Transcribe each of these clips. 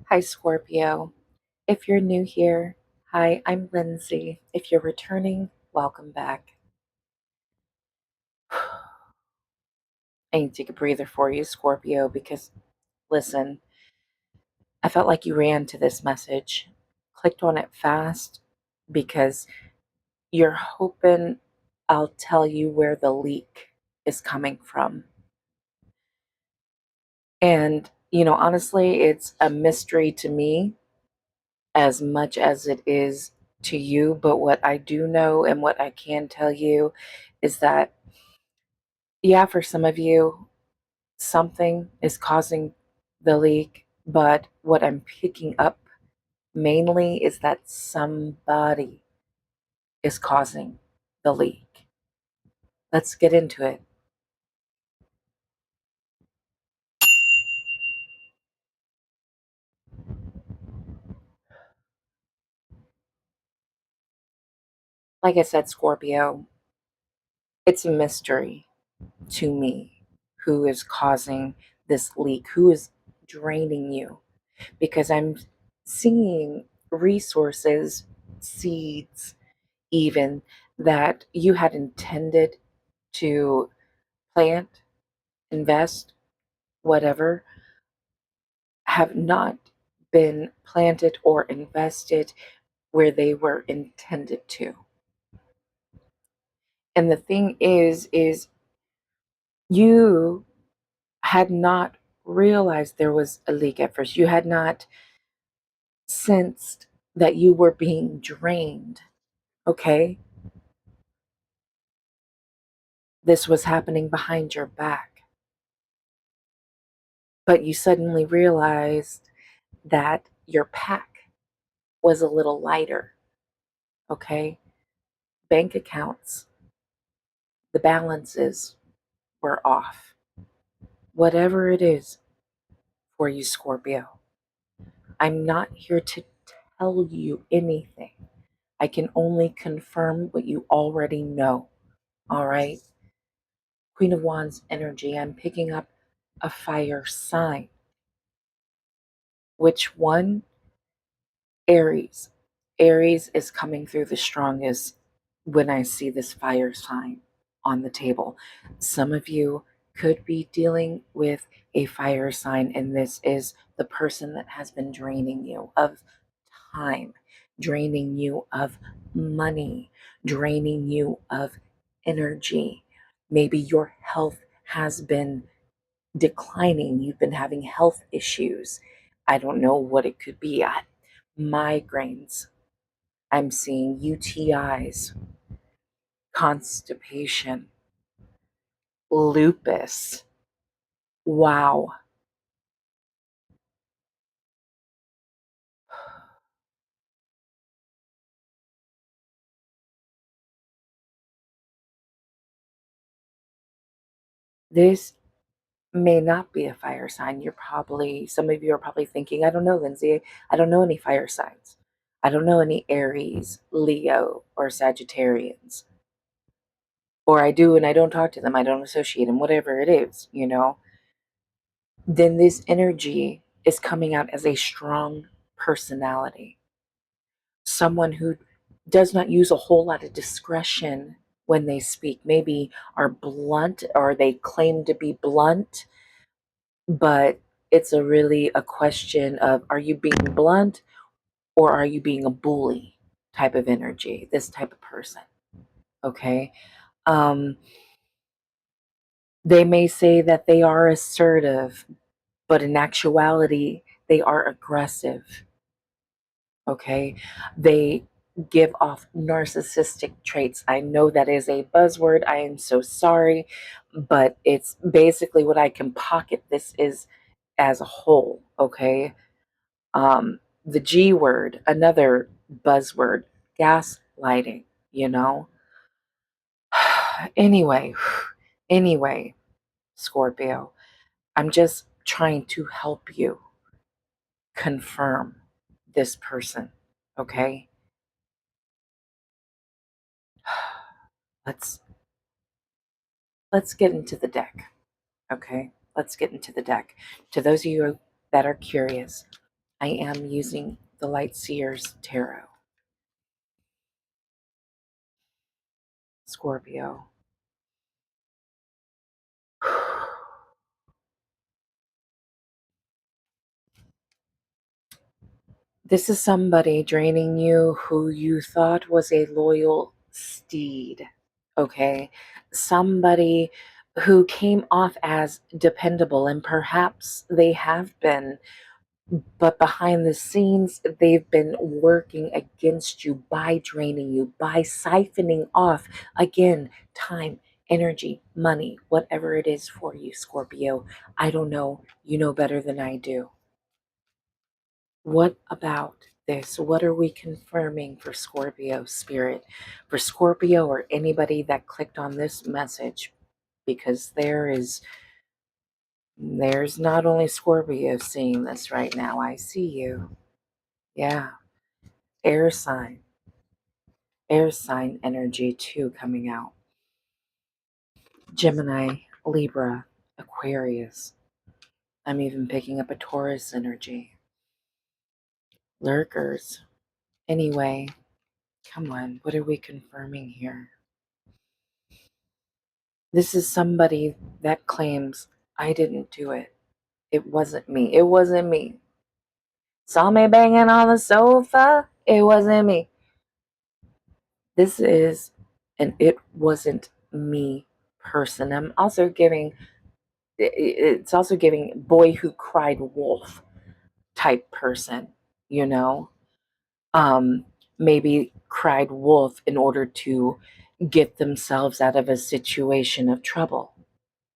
Hi, Scorpio. If you're new here, hi, I'm Lindsay. If you're returning, welcome back. I need to take a breather for you, Scorpio, because listen, I felt like you ran to this message, clicked on it fast because you're hoping I'll tell you where the leak is coming from. And, honestly, it's a mystery to me as much as it is to you. But what I do know and what I can tell you is that, yeah, for some of you, something is causing the leak. But what I'm picking up mainly is that somebody is causing the leak. Let's get into it. Like I said, Scorpio, it's a mystery to me who is causing this leak, who is draining you, because I'm seeing resources, seeds, even that you had intended to plant, invest, whatever, have not been planted or invested where they were intended to. And the thing is you had not realized there was a leak at first. You had not sensed that you were being drained. Okay? This was happening behind your back. But you suddenly realized that your pack was a little lighter. Okay? Bank accounts, the balances were off. Whatever it is for you, Scorpio, I'm not here to tell you anything. I can only confirm what you already know. All right? Queen of Wands energy, I'm picking up a fire sign. Which one? Aries. Aries is coming through the strongest when I see this fire sign on the table. Some of you could be dealing with a fire sign, and this is the person that has been draining you of time, draining you of money, draining you of energy. Maybe your health has been declining. You've been having health issues. I don't know what it could be. Migraines. I'm seeing UTIs, constipation, lupus. Wow. This may not be a fire sign. Some of you are probably thinking, I don't know, Lindsay. I don't know any fire signs. I don't know any Aries, Leo, or Sagittarians. Or I do and I don't talk to them. I don't associate them, whatever it is. Then this energy is coming out as a strong personality. Someone who does not use a whole lot of discretion when they speak, maybe are blunt or they claim to be blunt, but it's really a question of, are you being blunt or are you being a bully type of energy, this type of person? Okay. Um, they may say that they are assertive, but in actuality, they are aggressive. Okay. They give off narcissistic traits. I know that is a buzzword. I am so sorry, but it's basically what I can pocket this is as a whole. Okay. The G word, another buzzword, gaslighting, you know. Anyway, anyway, Scorpio, I'm just trying to help you confirm this person. Okay. Let's let's get into the deck. Okay, let's get into the deck. To those of you that are curious, I am using the Light Seers Tarot. Scorpio. This is somebody draining you who you thought was a loyal steed, okay? Somebody who came off as dependable, and perhaps they have been, but behind the scenes, they've been working against you by draining you, by siphoning off, again, time, energy, money, whatever it is for you, Scorpio. I don't know. You know better than I do. What about this? What are we confirming for Scorpio spirit? For Scorpio or anybody that clicked on this message, because there's not only Scorpio seeing this right now. I see you. Yeah. Air sign. Air sign energy too coming out. Gemini, Libra, Aquarius. I'm even picking up a Taurus energy. Lurkers. Anyway, come on. What are we confirming here? This is somebody that claims, I didn't do it. It wasn't me. It wasn't me. Saw me banging on the sofa. It wasn't me. This is an it wasn't me person. I'm also giving, it's also giving boy who cried wolf type person, you know? Um, Maybe cried wolf in order to get themselves out of a situation of trouble,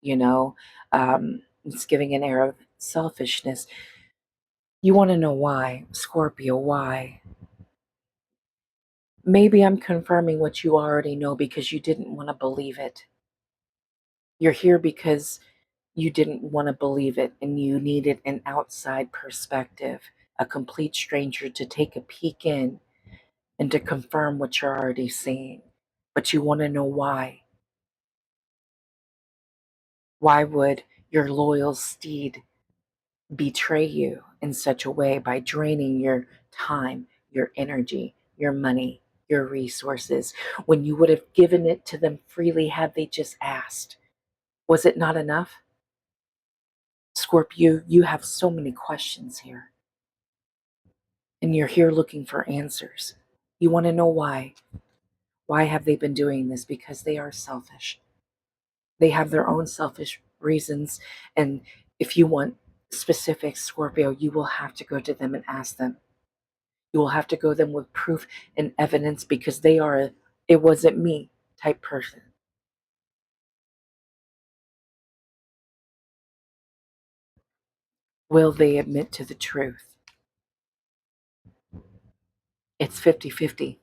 you know? It's giving an air of selfishness. You want to know why, Scorpio, why? Maybe I'm confirming what you already know because you didn't want to believe it. You're here because you didn't want to believe it and you needed an outside perspective, a complete stranger to take a peek in and to confirm what you're already seeing. But you want to know why. Why would your loyal steed betray you in such a way by draining your time, your energy, your money, your resources, when you would have given it to them freely had they just asked? Was it not enough? Scorpio, you have so many questions here, and you're here looking for answers. You want to know why. Why have they been doing this? Because they are selfish. They have their own selfish reasons, and if you want specifics, Scorpio, you will have to go to them and ask them. You will have to go them with proof and evidence because they are a it wasn't me type person. Will they admit to the truth? It's 50-50.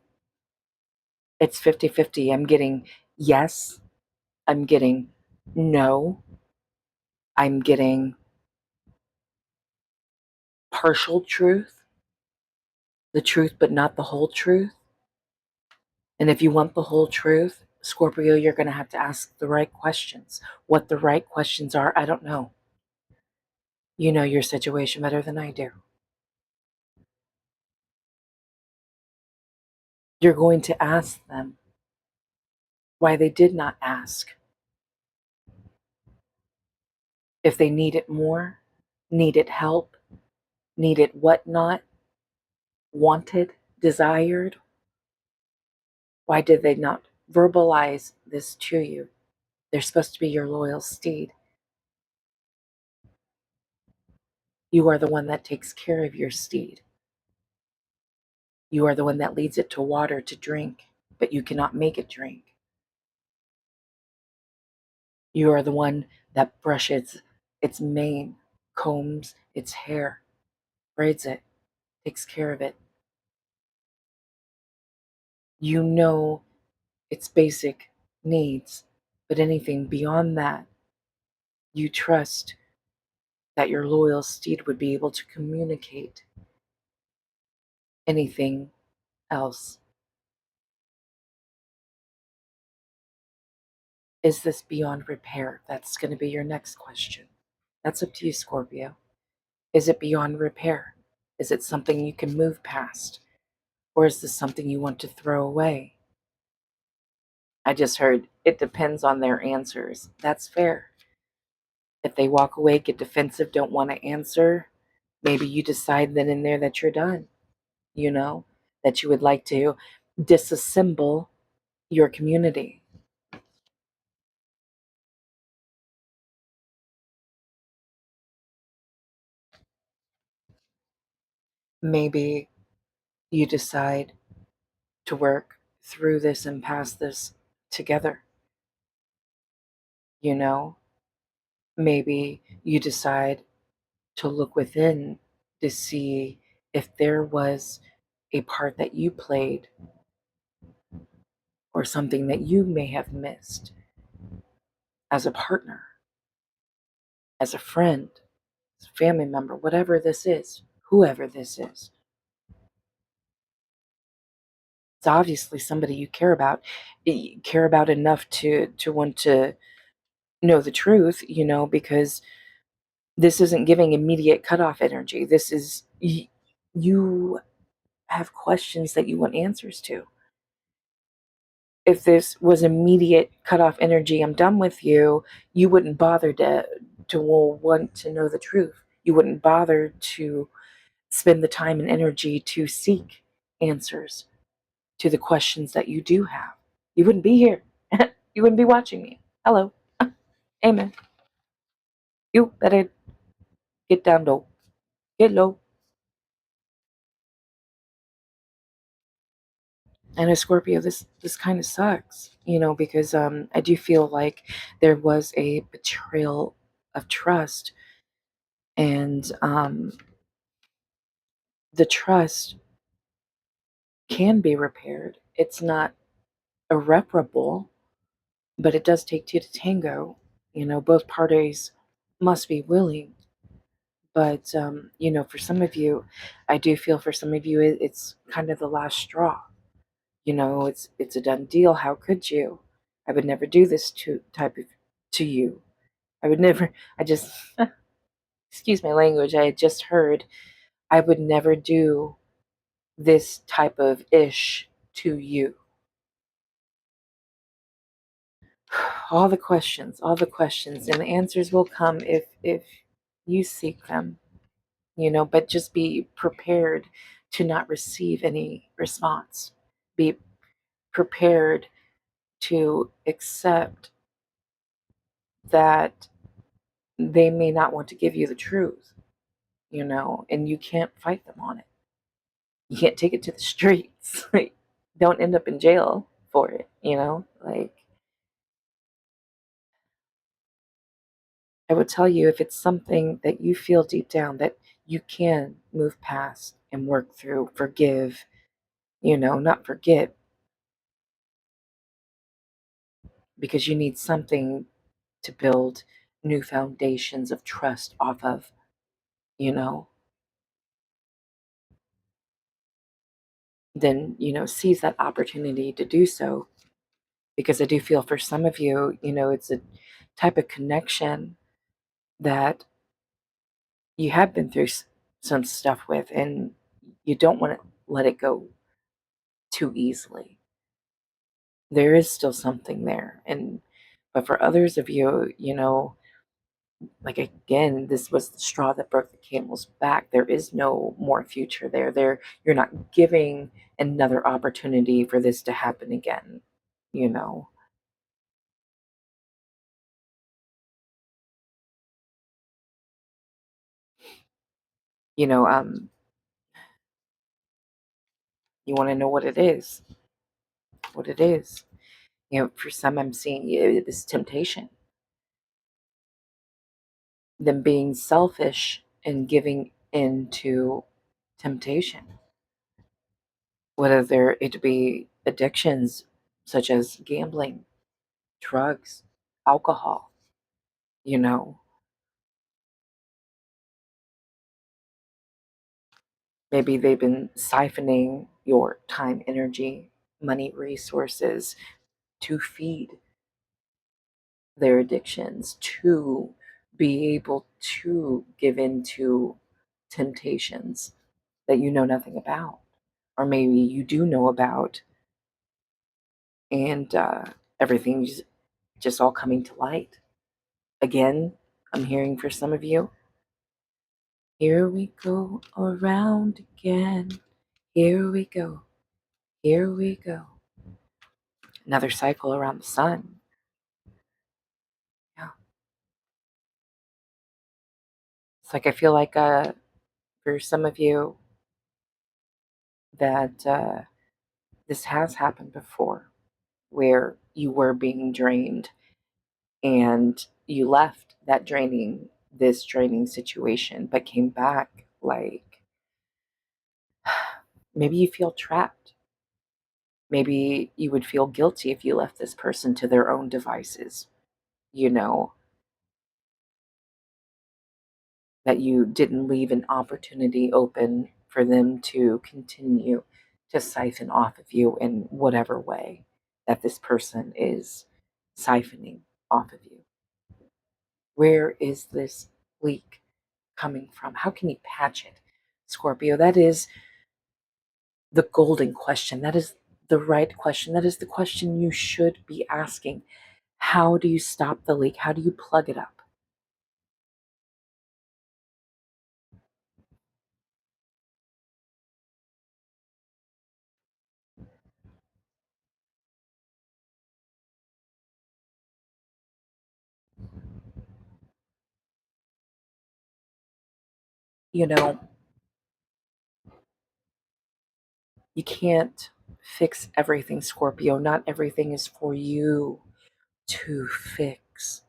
It's 50-50. I'm getting yes, I'm getting no, I'm getting partial truth, the truth but not the whole truth. And if you want the whole truth, Scorpio, you're going to have to ask the right questions. What the right questions are, I don't know. You know your situation better than I do. You're going to ask them why they did not ask. If they needed more, needed help, needed whatnot, wanted, desired, why did they not verbalize this to you? They're supposed to be your loyal steed. You are the one that takes care of your steed. You are the one that leads it to water to drink, but you cannot make it drink. You are the one that brushes its mane, combs its hair, braids it, takes care of it. You know its basic needs, but anything beyond that, you trust that your loyal steed would be able to communicate anything else. Is this beyond repair? That's going to be your next question. That's up to you, Scorpio. Is it beyond repair? Is it something you can move past? Or is this something you want to throw away? I just heard it depends on their answers. That's fair. If they walk away, get defensive, don't want to answer, maybe you decide then and there that you're done, you know, that you would like to disassemble your community. Maybe you decide to work through this and past this together, you know? Maybe you decide to look within to see if there was a part that you played or something that you may have missed as a partner, as a friend, as a family member, whatever this is, whoever this is. It's obviously somebody you care about enough to want to know the truth, because this isn't giving immediate cutoff energy. This is you have questions that you want answers to. If this was immediate cutoff energy, I'm done with you, you wouldn't bother to want to know the truth. You wouldn't bother to spend the time and energy to seek answers to the questions that you do have. You wouldn't be here. You wouldn't be watching me. Hello. Amen. You better get down low. Get low. And as Scorpio, this kind of sucks, because I do feel like there was a betrayal of trust, and the trust can be repaired. It's not irreparable, but it does take two to tango. Both parties must be willing. But for some of you, I do feel for some of you, it's kind of the last straw. It's a done deal. How could you? I would never do this to you. I would never. I just excuse my language. I had just heard I would never do this type of ish to you. All the questions, and the answers will come if you seek them. But just be prepared to not receive any response. Be prepared to accept that they may not want to give you the truth, and you can't fight them on it. You can't take it to the streets. Like, don't end up in jail for it, Like, I would tell you if it's something that you feel deep down that you can move past and work through, forgive, not forget, because you need something to build new foundations of trust off of, you know, then, seize that opportunity to do so. Because I do feel for some of you, it's a type of connection that you have been through some stuff with, and you don't want to let it go too easily. There is still something there. But for others of you, like, again, this was the straw that broke the camel's back. There is no more future there. You're not giving another opportunity for this to happen again, you know. You know, you want to know what it is. What it is. For some I'm seeing this temptation. Them being selfish and giving into temptation. Whether it be addictions such as gambling, drugs, alcohol, you know. Maybe they've been siphoning your time, energy, money, resources to feed their addictions, to be able to give in to temptations. that you know nothing about, or maybe you do know about, and everything's just all coming to light. Again, I'm hearing for some of you, here we go around again. Here we go. Here we go. Another cycle around the sun. Yeah. It's like I feel like for some of you that this has happened before, where you were being drained and you left this draining situation, but came back like maybe you feel trapped. Maybe you would feel guilty if you left this person to their own devices, you know, that you didn't leave an opportunity open for them to continue to siphon off of you in whatever way that this person is siphoning off of you. Where is this leak coming from? How can you patch it, Scorpio? That is the golden question. That is the right question. That is the question you should be asking. How do you stop the leak? How do you plug it up? You know, you can't fix everything, Scorpio. Not everything is for you to fix.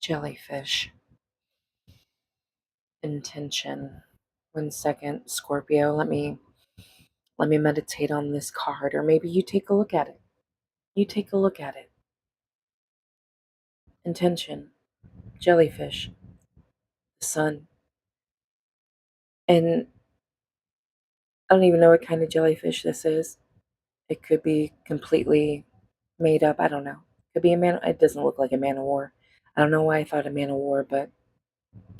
Jellyfish. Intention. 1 second, Scorpio. Let me meditate on this card, or maybe you take a look at it. You take a look at it. Intention. Jellyfish. The sun. And I don't even know what kind of jellyfish this is. It could be completely made up. I don't know. Could be a man. It doesn't look like a man of war. I don't know why I thought a man of war, but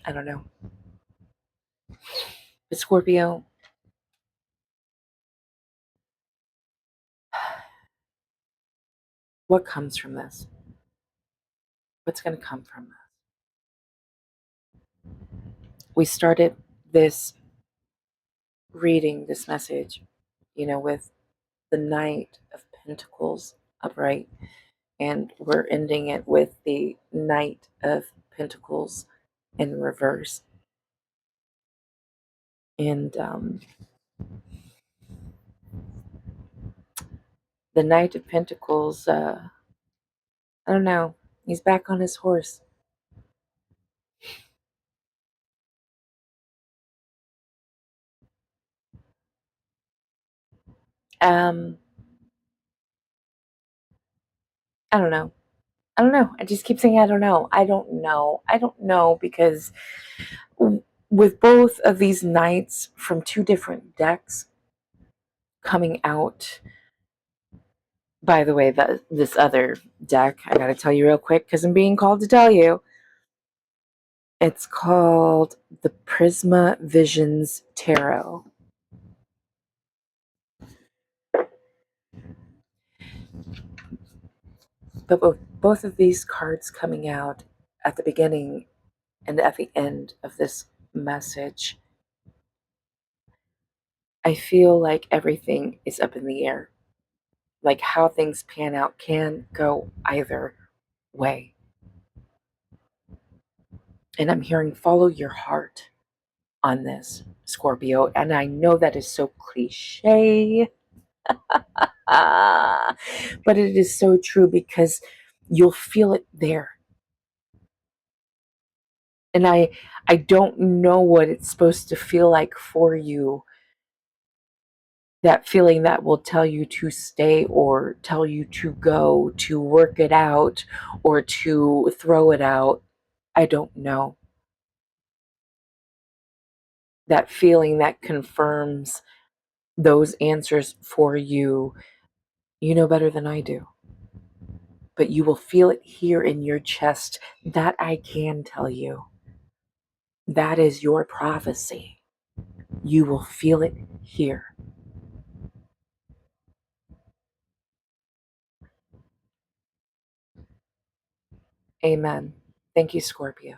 I don't know. But Scorpio, what comes from this? What's going to come from this? We started this reading, this message, with the Knight of Pentacles upright, and we're ending it with the Knight of Pentacles in reverse. And the Knight of Pentacles, I don't know, he's back on his horse. Um, I don't know. I don't know. I just keep saying I don't know. I don't know. I don't know because with both of these knights from two different decks coming out, by the way, this other deck, I gotta tell you real quick because I'm being called to tell you. It's called the Prisma Visions Tarot. But both of these cards coming out at the beginning and at the end of this message, I feel like everything is up in the air. Like how things pan out can go either way. And I'm hearing follow your heart on this, Scorpio. And I know that is so cliche, but it is so true because you'll feel it there. And I don't know what it's supposed to feel like for you. That feeling that will tell you to stay or tell you to go, to work it out or to throw it out. I don't know. that feeling that confirms those answers for you. You know better than I do, but you will feel it here in your chest. That I can tell you. That is your prophecy. You will feel it here. Amen. Thank you, Scorpio.